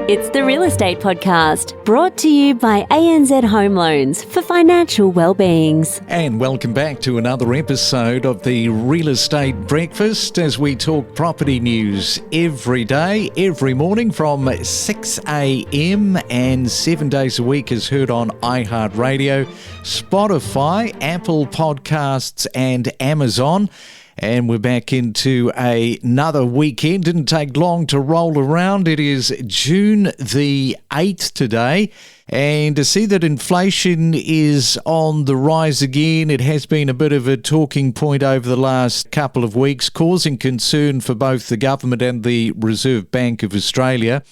It's the Real Estate Podcast, brought to you by ANZ Home Loans for financial well-beings. And welcome back to another episode of the Real Estate Breakfast as we talk property news every day, every morning from 6 a.m. and 7 days a week is heard on iHeartRadio, Spotify, Apple Podcasts and Amazon. And we're back into another weekend. Didn't take long to roll around. It is June the 8th today. And to see that inflation is on the rise again, it has been a bit of a talking point over the last couple of weeks, causing concern for both the government and the Reserve Bank of Australia.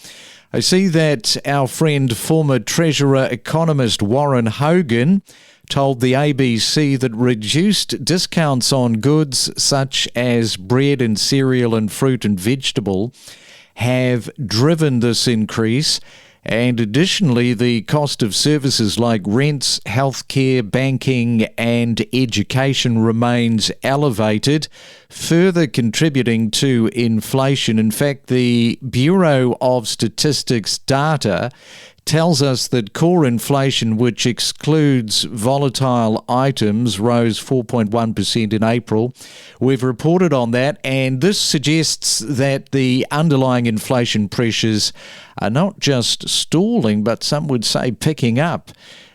I see that our friend, former Treasurer economist Warren Hogan, told the ABC that reduced discounts on goods such as bread and cereal and fruit and vegetable have driven this increase. And additionally, the cost of services like rents, healthcare, banking and education remains elevated, further contributing to inflation. In fact, the Bureau of Statistics data tells us that core inflation, which excludes volatile items, rose 4.1% in April. We've reported on that, and this suggests that the underlying inflation pressures are not just stalling, but some would say picking up.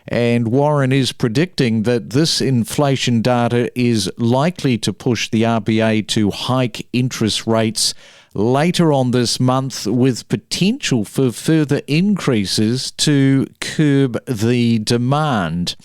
And Warren is predicting that this inflation data is likely to push the RBA to hike interest rates later on this month, with potential for further increases to curb the demand.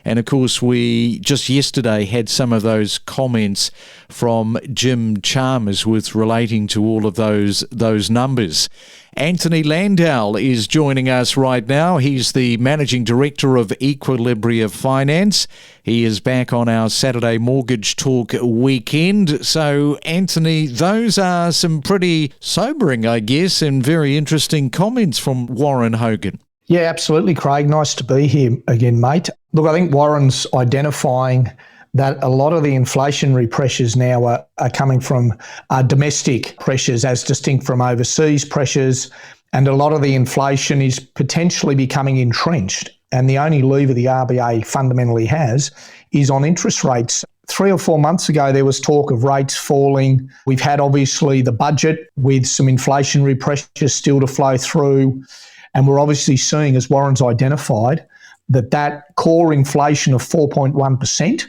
And of course, we just yesterday had some of those comments from Jim Chalmers with relating to all of those numbers. Anthony Landahl is joining us right now. He's the Managing Director of Equilibria Finance. He is back on our Saturday Mortgage Talk weekend. So, Anthony, those are some pretty sobering, I guess, and very interesting comments from Warren Hogan. Yeah, absolutely, Craig. Nice to be here again, mate. Look, I think Warren's identifying that a lot of the inflationary pressures now are coming from domestic pressures as distinct from overseas pressures, and a lot of the inflation is potentially becoming entrenched. And the only lever the RBA fundamentally has is on interest rates. 3 or 4 months ago, there was talk of rates falling. We've had obviously the budget with some inflationary pressures still to flow through. And we're obviously seeing, as Warren's identified, that core inflation of 4.1%,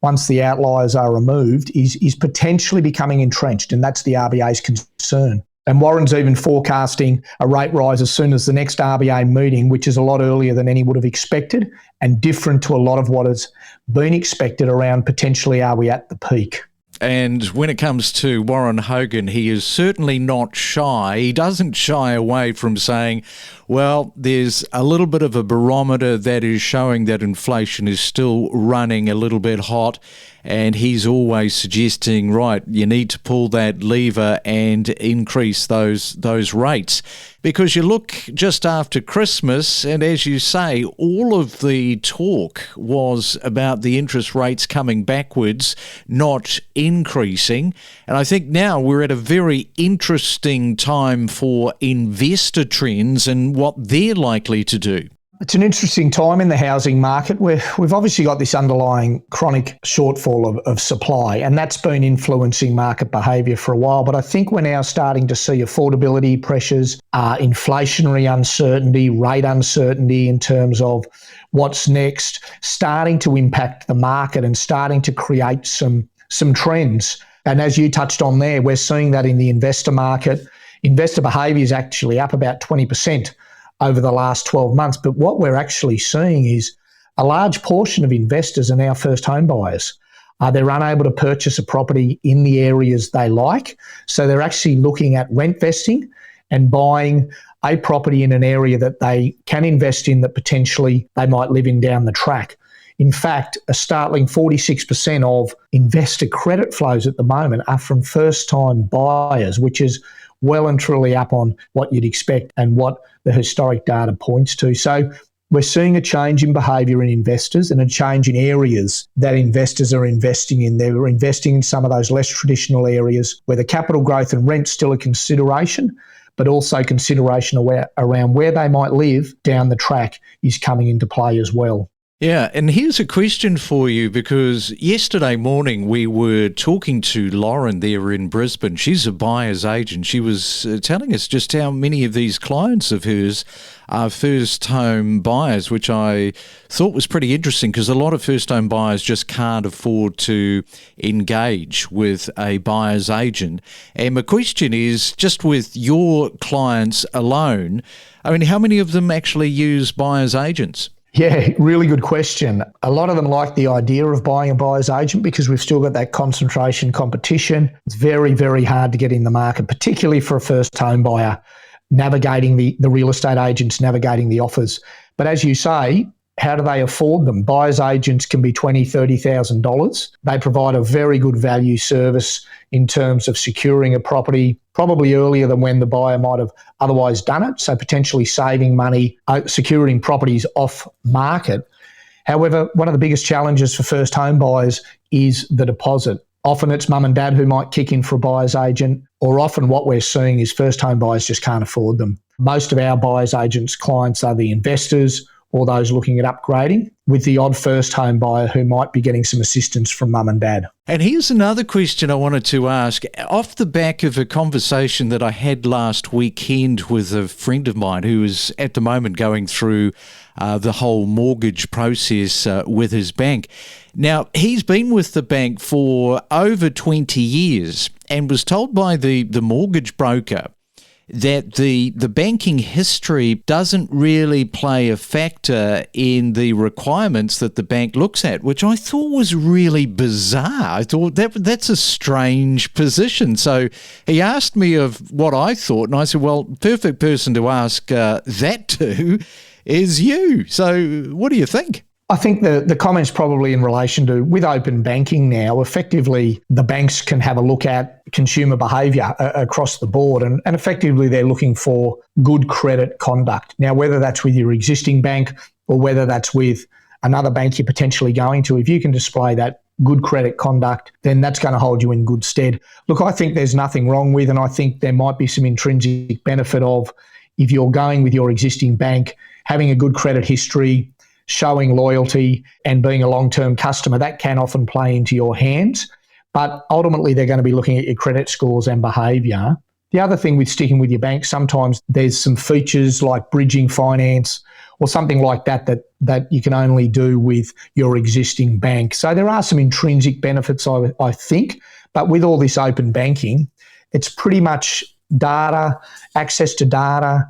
once the outliers are removed, is potentially becoming entrenched, and that's the RBA's concern. And Warren's even forecasting a rate rise as soon as the next RBA meeting, which is a lot earlier than any would have expected and different to a lot of what has been expected around potentially are we at the peak. And when it comes to Warren Hogan, he is certainly not shy. He doesn't shy away from saying, well, there's a little bit of a barometer that is showing that inflation is still running a little bit hot. And he's always suggesting, right, you need to pull that lever and increase those rates. Because you look just after Christmas, and as you say, all of the talk was about the interest rates coming backwards, not increasing. And I think now we're at a very interesting time for investor trends and what they're likely to do. It's an interesting time in the housing market where we've obviously got this underlying chronic shortfall of supply, and that's been influencing market behaviour for a while. But I think we're now starting to see affordability pressures, inflationary uncertainty, rate uncertainty in terms of what's next, starting to impact the market and starting to create some trends. And as you touched on there, we're seeing that in the investor market. Investor behaviour is actually up about 20% over the last 12 months. But what we're actually seeing is a large portion of investors are now first home buyers. They're unable to purchase a property in the areas they like. So they're actually looking at rent vesting and buying a property in an area that they can invest in that potentially they might live in down the track. In fact, a startling 46% of investor credit flows at the moment are from first-time buyers, which is well and truly up on what you'd expect and what the historic data points to. So we're seeing a change in behaviour in investors and a change in areas that investors are investing in. They're investing in some of those less traditional areas where the capital growth and rent's still a consideration, but also consideration around where they might live down the track is coming into play as well. Yeah, and here's a question for you, because yesterday morning we were talking to Lauren there in Brisbane. She's a buyer's agent. She was telling us just how many of these clients of hers are first home buyers, which I thought was pretty interesting, because a lot of first home buyers just can't afford to engage with a buyer's agent. And my question is, just with your clients alone, I mean, how many of them actually use buyer's agents? Yeah, really good question. A lot of them like the idea of buying a buyer's agent because we've still got that concentration competition. It's very, very hard to get in the market, particularly for a first home buyer, navigating the real estate agents, navigating the offers. But as you say, how do they afford them? Buyer's agents can be $20,000, $30,000. They provide a very good value service in terms of securing a property, probably earlier than when the buyer might have otherwise done it, so potentially saving money, securing properties off market. However, one of the biggest challenges for first home buyers is the deposit. Often it's mum and dad who might kick in for a buyer's agent, or often what we're seeing is first home buyers just can't afford them. Most of our buyer's agents' clients are the investors or those looking at upgrading, with the odd first home buyer who might be getting some assistance from mum and dad. And here's another question I wanted to ask. Off the back of a conversation that I had last weekend with a friend of mine who is at the moment going through the whole mortgage process with his bank. Now, he's been with the bank for over 20 years and was told by the mortgage broker that the banking history doesn't really play a factor in the requirements that the bank looks at, which I thought was really bizarre. I thought that's a strange position. So he asked me of what I thought, and I said, well, perfect person to ask that to is you. So what do you think? I think the comment's probably in relation to, with open banking now, effectively the banks can have a look at consumer behaviour across the board, and effectively they're looking for good credit conduct. Now, whether that's with your existing bank or whether that's with another bank you're potentially going to, if you can display that good credit conduct, then that's going to hold you in good stead. Look, I think there's nothing wrong with, and I think there might be some intrinsic benefit of, if you're going with your existing bank, having a good credit history, showing loyalty and being a long-term customer, that can often play into your hands. But ultimately, they're going to be looking at your credit scores and behaviour. The other thing with sticking with your bank, sometimes there's some features like bridging finance or something like that you can only do with your existing bank. So there are some intrinsic benefits, I think. But with all this open banking, it's pretty much data, access to data.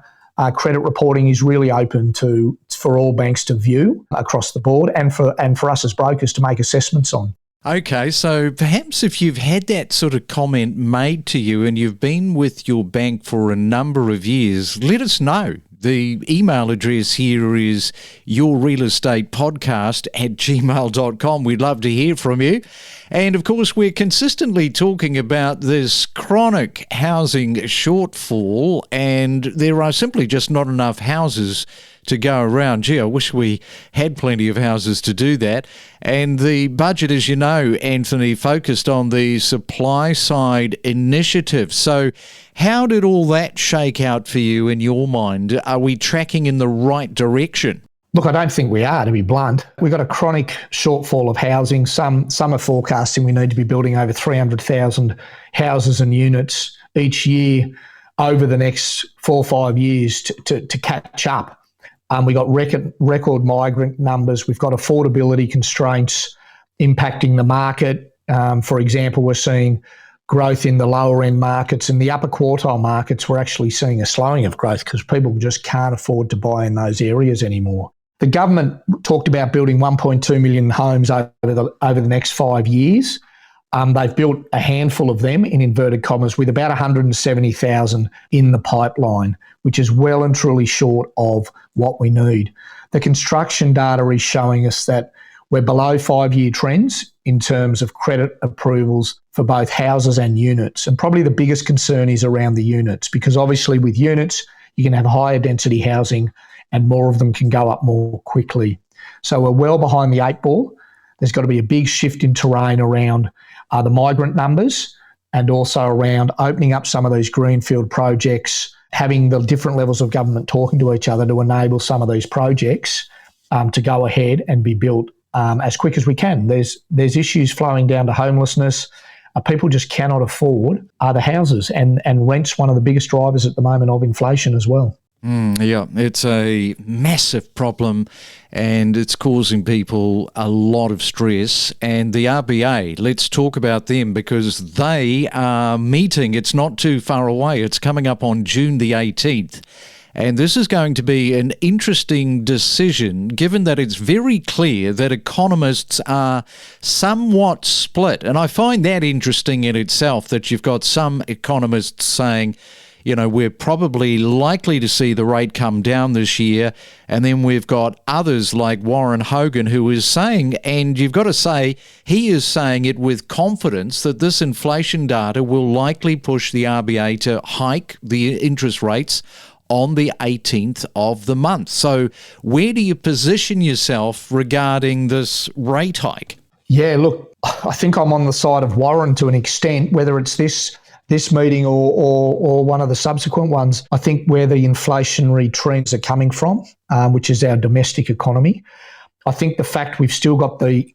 Credit reporting is really open for all banks to view across the board, and for us as brokers to make assessments on. Okay, so perhaps if you've had that sort of comment made to you and you've been with your bank for a number of years, let us know. The email address here is yourrealestatepodcast@gmail.com. We'd love to hear from you. And of course, we're consistently talking about this chronic housing shortfall, and there are simply just not enough houses to go around. Gee, I wish we had plenty of houses to do that. And the budget, as you know, Anthony, focused on the supply side initiative. So how did all that shake out for you in your mind? Are we tracking in the right direction? Look, I don't think we are, to be blunt. We've got a chronic shortfall of housing. Some are forecasting we need to be building over 300,000 houses and units each year over the next 4 or 5 years to catch up. We've got record migrant numbers. We've got affordability constraints impacting the market. For example, we're seeing growth in the lower end markets. In the upper quartile markets, we're actually seeing a slowing of growth because people just can't afford to buy in those areas anymore. The government talked about building 1.2 million homes over the next 5 years. They've built a handful of them, in inverted commas, with about 170,000 in the pipeline, which is well and truly short of what we need. The construction data is showing us that we're below 5-year trends in terms of credit approvals for both houses and units. And probably the biggest concern is around the units, because obviously with units, you can have higher density housing and more of them can go up more quickly. So we're well behind the 8 ball. There's got to be a big shift in terrain around the migrant numbers, and also around opening up some of these greenfield projects, having the different levels of government talking to each other to enable some of these projects to go ahead and be built as quick as we can. There's issues flowing down to homelessness. People just cannot afford other houses, and rent's one of the biggest drivers at the moment of inflation as well. Yeah, it's a massive problem and it's causing people a lot of stress. And the RBA, let's talk about them because they are meeting. It's not too far away. It's coming up on June the 18th. And this is going to be an interesting decision, given that it's very clear that economists are somewhat split. And I find that interesting in itself, that you've got some economists saying, you know, we're probably likely to see the rate come down this year. And then we've got others like Warren Hogan, who is saying, and you've got to say, he is saying it with confidence, that this inflation data will likely push the RBA to hike the interest rates on the 18th of the month. So where do you position yourself regarding this rate hike? Yeah, look, I think I'm on the side of Warren to an extent, whether it's this meeting or one of the subsequent ones. I think where the inflationary trends are coming from, which is our domestic economy. I think the fact we've still got the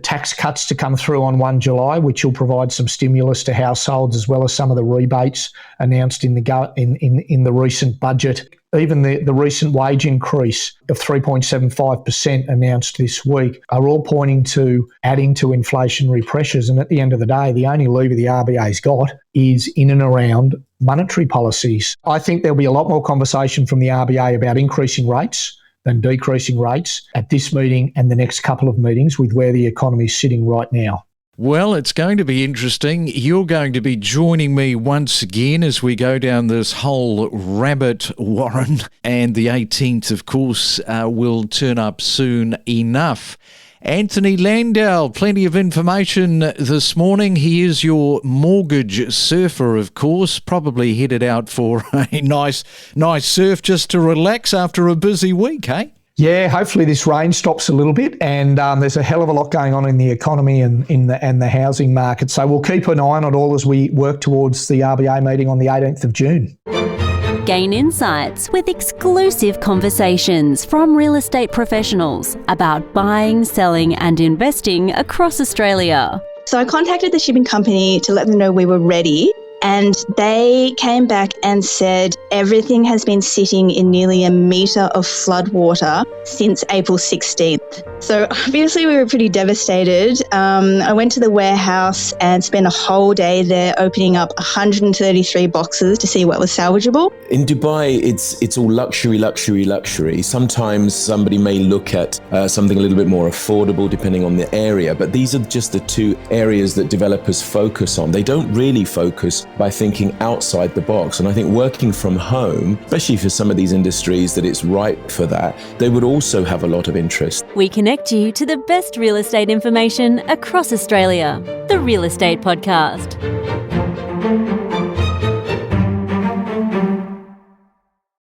tax cuts to come through on 1 July, which will provide some stimulus to households, as well as some of the rebates announced in the recent budget. Even the recent wage increase of 3.75% announced this week are all pointing to adding to inflationary pressures. And at the end of the day, the only lever the RBA's got is in and around monetary policies. I think there'll be a lot more conversation from the RBA about increasing rates than decreasing rates at this meeting and the next couple of meetings with where the economy is sitting right now. Well, it's going to be interesting. You're going to be joining me once again as we go down this whole rabbit warren. And the 18th, of course, will turn up soon enough. Anthony Landahl, plenty of information this morning. He is your mortgage surfer, of course, probably headed out for a nice surf just to relax after a busy week, eh? Yeah, hopefully this rain stops a little bit, and there's a hell of a lot going on in the economy and the housing market. So we'll keep an eye on it all as we work towards the RBA meeting on the 18th of June. Gain insights with exclusive conversations from real estate professionals about buying, selling and investing across Australia. So I contacted the shipping company to let them know we were ready. And they came back and said everything has been sitting in nearly a metre of flood water since April 16th. So obviously we were pretty devastated. I went to the warehouse and spent a whole day there opening up 133 boxes to see what was salvageable. In Dubai, it's all luxury. Sometimes somebody may look at something a little bit more affordable depending on the area, but these are just the two areas that developers focus on. They don't really focus by thinking outside the box. And I think working from home, especially for some of these industries that it's ripe for that, they would also have a lot of interest. We connect you to the best real estate information across Australia. The Real Estate Podcast.